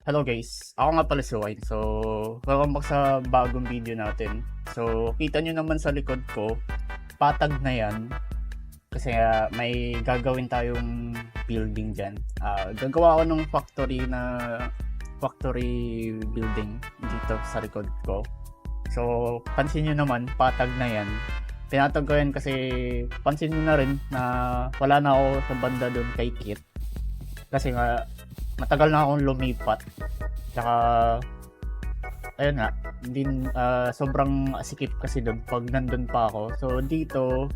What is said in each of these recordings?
Hello guys, ako nga pala si Wine. So, welcome back sa bagong video natin. So, kita nyo naman sa likod ko, patag na yan. Kasi may gagawin tayong building dyan. Gagawa ako ng factory building dito sa likod ko. So, pansin nyo naman, patag na yan. Pinatag ko yan kasi pansin nyo na rin na wala na ako sa banda doon kay Kit. Kasi nga, matagal na akong lumipat. Tsaka, ayun nga, sobrang sikip kasi doon pag nandun pa ako. So, dito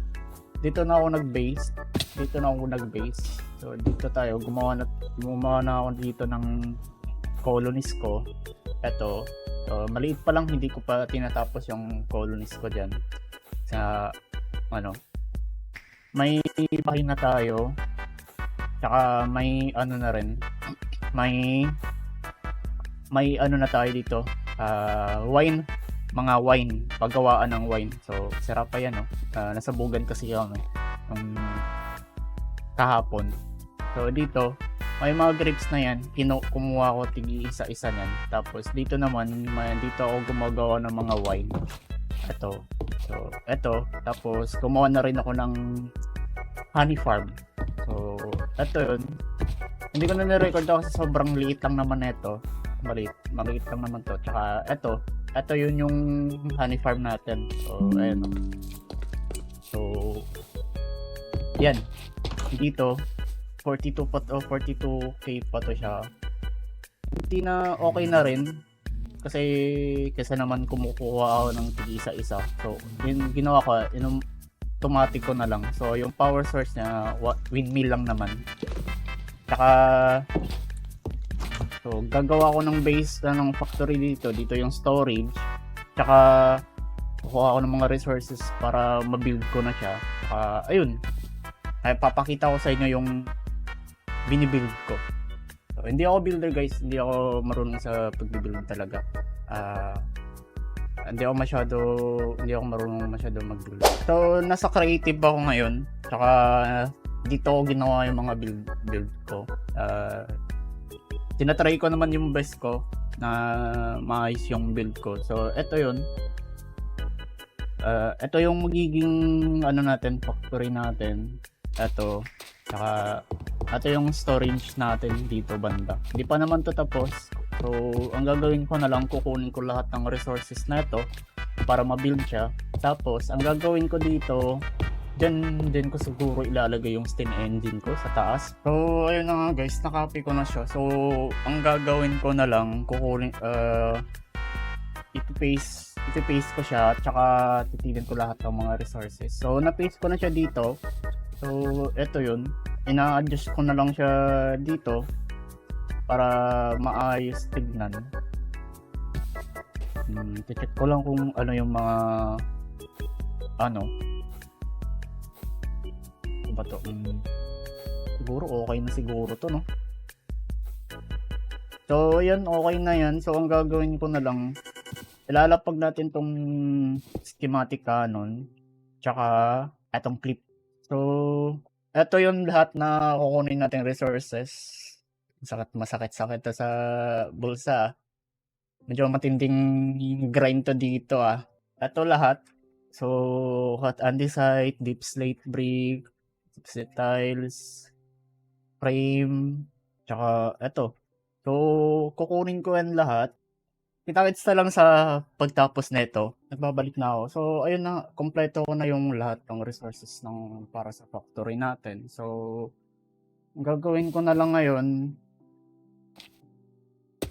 na ako nag-base. So, dito tayo, gumawa na ako dito ng colonies ko. Eto, so, maliit pa lang, hindi ko pa tinatapos yung colonies ko dyan. Sa, may bahay na tayo. Tsaka may ano na rin, may ano na tayo dito, mga wine, paggawaan ng wine. So, sarap pa yan, no? Nasabugan kasi yung kahapon. So, dito, may mga grapes na yan, kumuha ko tigi isa-isa yan. Tapos, dito naman, dito ako gumagawa ng mga wine. Ito. So, ito. Tapos, gumawa na rin ako ng honey farm. So, ito yun. Hindi ko na nirecord ako kasi sobrang liit lang naman ito. Maliit lang naman to. Tsaka, ito yun yung honey farm natin. So, ayan. So, yan. Dito, 42k pa to siya. Hindi na okay na rin. Kasi naman kumukuha ako ng tig-isa-isa. So, yung ginawa ko, automatic ko na lang. So, yung power source niya, windmill lang naman. Tsaka, so, gagawa ko ng base ng factory dito. Dito yung storage. Tsaka, kukuha ko ng mga resources para mabuild ko na siya. Ayun. Ay, papakita ko sa inyo yung binibuild ko. So, hindi ako builder guys. Hindi ako marunong sa pag-build talaga. Hindi ako marunong masyado mag-build. So, nasa creative ako ngayon. Tsaka, dito ako ginawa yung mga build ko. Tinatry ko naman yung best ko na maayos yung build ko. So, ito yun. Ito yung magiging factory natin. Ito. Tsaka, ito yung storage natin dito banda. Hindi pa naman to tapos. So, ang gagawin ko na lang, kukunin ko lahat ng resources na ito para ma-build siya. Tapos, ang gagawin ko dito, dyan ko siguro ilalagay yung steam engine ko sa taas. So, ayun na nga guys, nakopy ko na siya. So, ang gagawin ko na lang, ipipaste ko siya, tsaka titignan ko lahat ng mga resources. So, na-paste ko na siya dito. So, eto yun. Ina-adjust ko na lang siya dito para maayos tignan. Check ko lang kung ano yung mga ba to? Siguro okay na siguro to, no? So, yan, okay na yan. So, ang gagawin ko na lang, ilalapag natin tong schematic canon tsaka etong clip. So, eto yung lahat na kukunin natin resources. Masakit to sa bulsa. Medyo matinding grind to dito Eto lahat. So, hot andesite, deep slate brick, deep tiles, frame, tsaka eto. So, kukunin ko yan lahat. Kita-kits na lang sa pagtapos nito. Nagbabalik na ako. So, ayun na, kompleto ko na yung lahat ng resources para sa factory natin. So, ang gagawin ko na lang ngayon,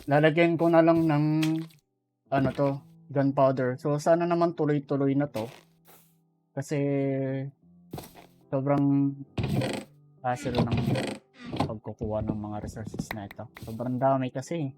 lalagyan ko na lang ng gunpowder. So, sana naman tuloy-tuloy na to. Kasi, sobrang hassle ng pagkukuha ng mga resources na ito. Sobrang dami kasi.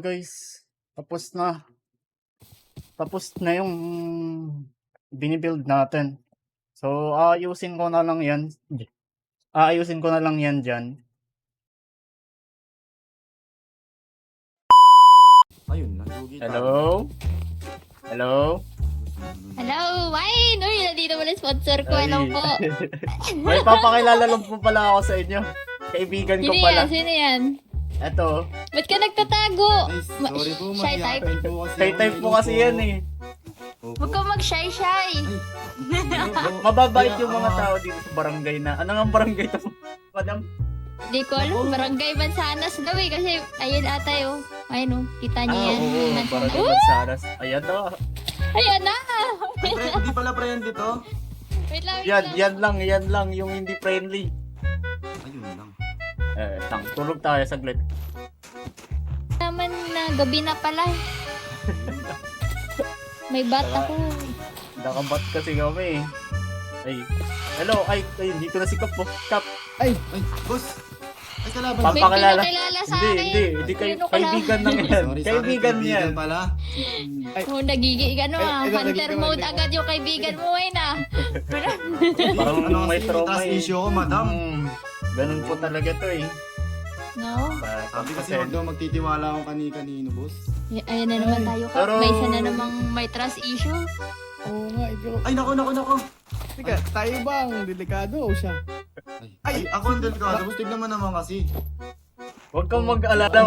guys. Tapos na yung binibuild natin. So, aayusin ko na lang yan. Aayusin ko na lang yan dyan. Ayun, nalugi tayo. Hello? Hello? Hello, why? No, yun, nandito mo na sponsor ko. Hello po. May papakilala lang po pala ako sa inyo. Kaibigan ko Sino pala. yan? Sino yan? Eto. Ba't ka nagtatago? Ay, sorry po, Shy type? mahihain po kasi. Kay type po kasi yan eh. Huwag ka mag-shy-shy. Mababait yung mga tao dito sa barangay na. Ano nga barangay to? Madam? Hindi ko alam. Barangay Mansanas daw eh. Kasi ayun ata yun. Ayun o. Kita niyo yan. Oo. Mansanas. Barangay Ooh! Mansanas. Ayan to. Ayan na. Hindi pala friend dito. Wait lang, wait Yan lang. yan lang yung hindi friendly. Ayun lang. Tulog tayo saglit. Naman na gabi na pala. May bat ako. Nakabat kasi kami. Ay. Hello. Ay, dito na si Kap po. Kap. Ay, boss. Ay, kalaban. May Papakilala. pinakilala sa akin. Hindi Sino ko lang? kaibigan lang yan. Sorry, Kaibigan yan. pala. Oh, nagiging ano ito, hunter nagiging mode ano. agad yung kaibigan mo eh na. Parang Ano may kasi trauma taas eh. issue ko, madam. Ganun po talaga to eh. No? Sabi kasi huwag daw magtitiwala akong kani-kanino, boss. Ayan na naman tayo ka. Pero- May isa na namang may trust issue. Oo nga, ikaw. Ay, naku. Teka, tayo ba ang delikado o siya? Ay, ako ang delikado. Boss, tignan mo naman kasi. Huwag kang mag-alala,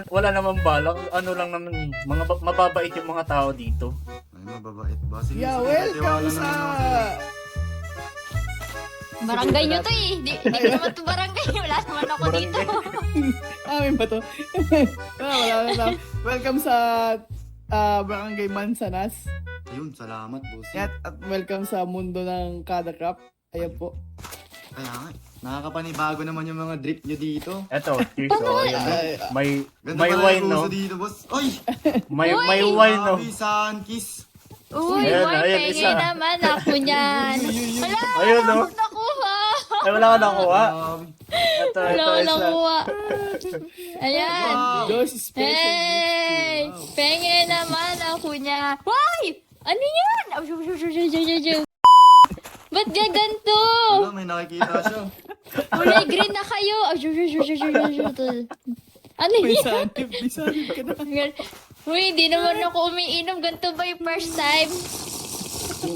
wala naman balak. Ano lang naman eh. Mababait yung mga tao dito. Ay, mababait ba? Sige, Yeah, sige, welcome tiwala sa... naman ako sa'yo. Barangay nyo to eh. Di ko naman to barangay. Wala naman ako dito. Amin ba to? Wala na. Welcome sa Barangay Mansanas. Ayun, salamat, boss. At welcome sa mundo ng Kada Crap. Ayan po. Kaya nga, nakakapanibago naman yung mga drip nyo dito. Eto, cheers. Oh, ayan, no? May Ganda may pala wine, yung no? uso dito, boss. Ay! May wine, no? Grabe, sun-kiss. Uy, Ayan, boy, ayan, pengi isa. naman ako niyan. Wala, Ayun, no? nakuha. Ay, wala ka nakuha. Grabe. Ito, Wala ito, ko isa. nakuha. Ayan. Wow. Joyce Special. Hey! Wow. Pengi naman ako niya. Why? Ano yan? Ba't gaganto? Wala, may nakikita siya. Kulay green na kayo. Ano May yan? sanib ka na. Uy, di naman ako umiinom. Ganito ba yung first time?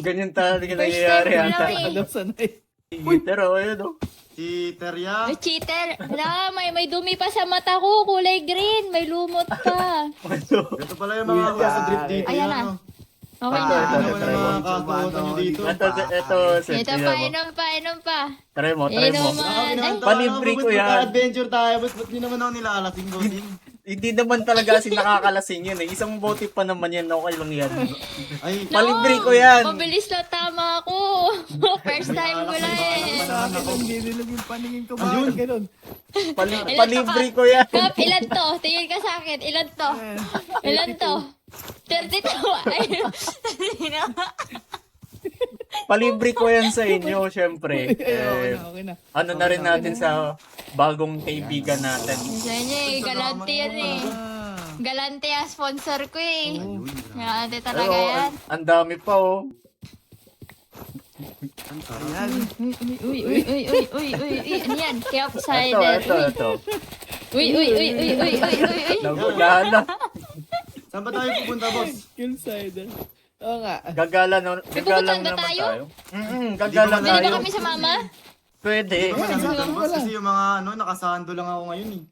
Ganyan talaga First nangyayari time ko ata. lang eh. Alam sanay. Pero ayun, no? Si Terya. Ay, cheater. Wala, may dumi pa sa mata ko. Kulay green. May lumot pa. Ito pala yung mga uso drip dito. Ayan na. ano. Okay Ito, na. ito. Ano naman yung mga kakautan nyo dito? Ito, Ito pa, inom pa. Try mo. Inuman. Ay, Palibre ko yan. Adventure tayo, boss. Ba't nyo naman ako nilalasing, bossing? Hindi naman talaga kasi nakakalasing yun eh. Isang bote pa naman yan. Okay lang yan. Ay, Palibre ko yan. Mabilis lang tama ako. First time ko lang eh. Sa akin ang dinilag yung paningin ko. Ayun. Bakit ganun? Palibre ko yan. Kap, ilan to? Tingin ka sa akin. Ilan to? Ilan to? 32. Ay, Palibre ko yan sa inyo, syempre. Okay na. Ano na rin natin sa bagong kaibigan natin. sa inyo eh. Galante yan eh. Galante ang sponsor ko eh. Galante Pero talaga yan. ang dami pa oh. Ayan. Uy. Ano yan? Kaya Ito, cider. ito. Uy. Nagulahan na. saan ba tayo pupunta, boss? Kill cider. Oo nga. Gagala na pupuntahan ba naman tayo? tayo. Gagala Hindi Pwede tayo. ba kami sumama? Pwede. Di ba nandun, boss? Kasi yung mga, nakasando lang ako ngayon eh.